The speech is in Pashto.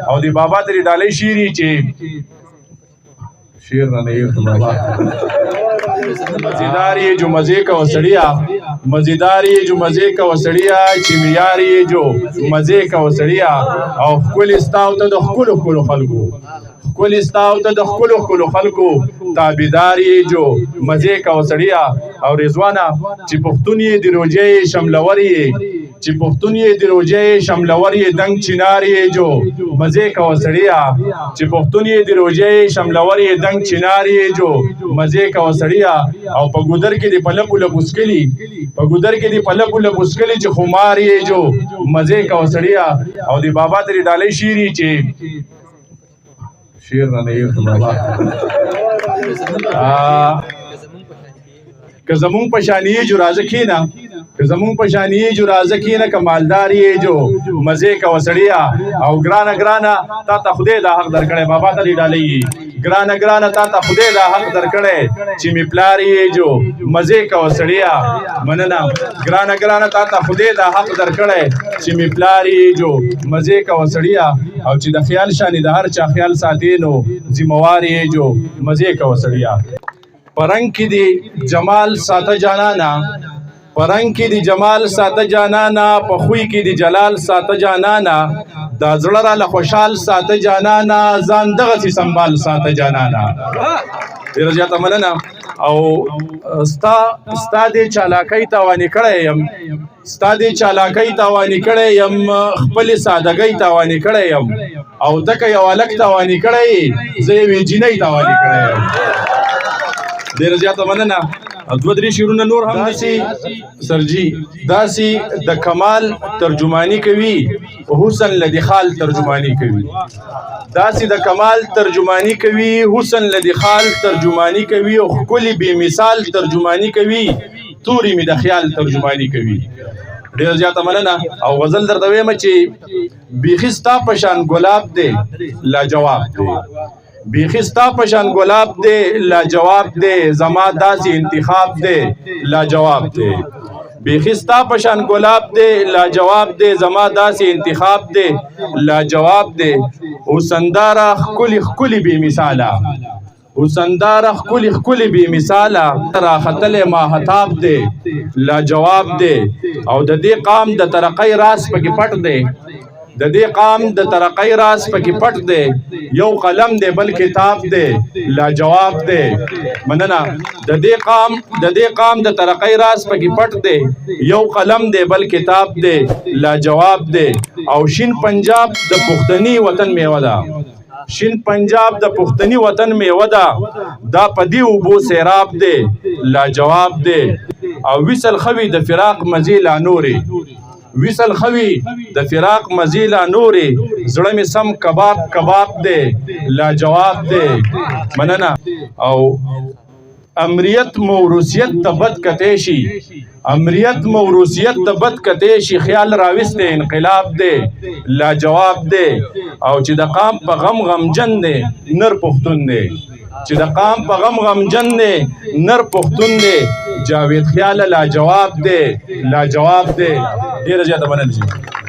او دی بابا تری ډالۍ شیری چې شیر نه یې بابا مزیدار یې جو مزے کا وسړیا مزیدار یې جو مزے کا وسړیا چې معیار یې جو مزے کا وسړیا او خپل استاو ته د خپل خلکو خپل استاو ته د خپل خلکو تابعدار یې جو مزے کا وسړیا او رضوانه چې پښتون یې د روجې شملور یې چې پښتون یې د روجې شملور یې دنګ چنار یې جو مزے کا وسړیا چې پښتون یې د روجې شملور یې دنګ چنار یې جو مزے کا وسړیا او په ګودر کې د پلپو لبسکلی په ګودر کې د پلپو لبسکلی چې خمار یې جو مزے کا وسړیا او دی بابا تری ډالۍ شیری چې شیر نه یې بابا که زمون پشانی جو رازکینا که زمون پشانی جو رازکینا کمالدار یې جو مزے کا وسړیا او ګرانه تا ته خدای دا حق درکړي بابا ته ډالۍ ګرانه تا ته خدای دا حق درکړي چې می پلار یې جو مزے کا وسړیا مننه ګرانه تا ته خدای دا حق درکړي چې می پلار یې جو مزے کا وسړیا او چې د خیال شانی د هر چا خیال ساتینو ذمہوار یې جو مزے کا وسړیا پرنګ کې دی جمال ساته جانانا پرنګ کې دی جمال ساته جانانا په خوې کې دی جلال ساته جانانا دا زړه را له خوشحال ساته جانانا ځان دغسې سنبال ساته جانانا ډېره زیاته مننه او ستا دې چالاکۍ تاواني کړی یم ستا دې چالاکۍ تاواني کړی یم خپلې سادګۍ تاواني کړی یم او دکه یو هلک تاواني کړی زه یوې جینۍ تاواني کړی یم ډېره زیاته مننه دوه درې شعرونه نور هم داسې سرجي داسې د کمال ترجمانی کوي حسن لدی خال ترجمانی کوي داسې د کمال ترجمانی کوي حسن لدی خال ترجمانی کوي او ښکلي بې مثال ترجمانی کوي توري مې د خیال ترجمانی کوي ډېره زیاته مننه او غزل درته وایم چې بیخي ستا په شان ګلاب دی لاجواب دی بیخی ستا پشان گلاب دے لاجواب دے زما داسی انتخاب دے لاجواب دے بیخی ستا پشان گلاب دے لاجواب دے زما داسی انتخاب دے لاجواب دے حسندارا خکلی بی مثالا حسندارا خکلی بی مثالا ترا خطل ماہتاب دے لاجواب دے او د دې قام د ترقی راس پکی پټ دے د دې قام د ترقی راز پکې پټ دی یو قلم دی بل کتاب دی لاجواب دی مننه د دې قام د ترقی راز پکې پټ دی یو قلم دی بل کتاب دی لاجواب دی او شین پنجاب د پښتني وطن میوه ده شین پنجاب د پښتني وطن میوه ده دا په دې اوبو سیراب دی لاجواب دی او وصل خوي د فراق مزې لا نورې وصل خوي د فراق مزیلا نوري زړه می سم کباب دے لاجواب دے مننه او امریت موروثیت تبد کتیشی امریت موروثیت تبد کتیشی خیال راوسته انقلاب دے لاجواب دے او چې د قام په غم جن دے نر پښتون دے چې د قام په غم جن دے نر پښتون دے جاوید خیال لاجواب دے ډېره زیاته مننه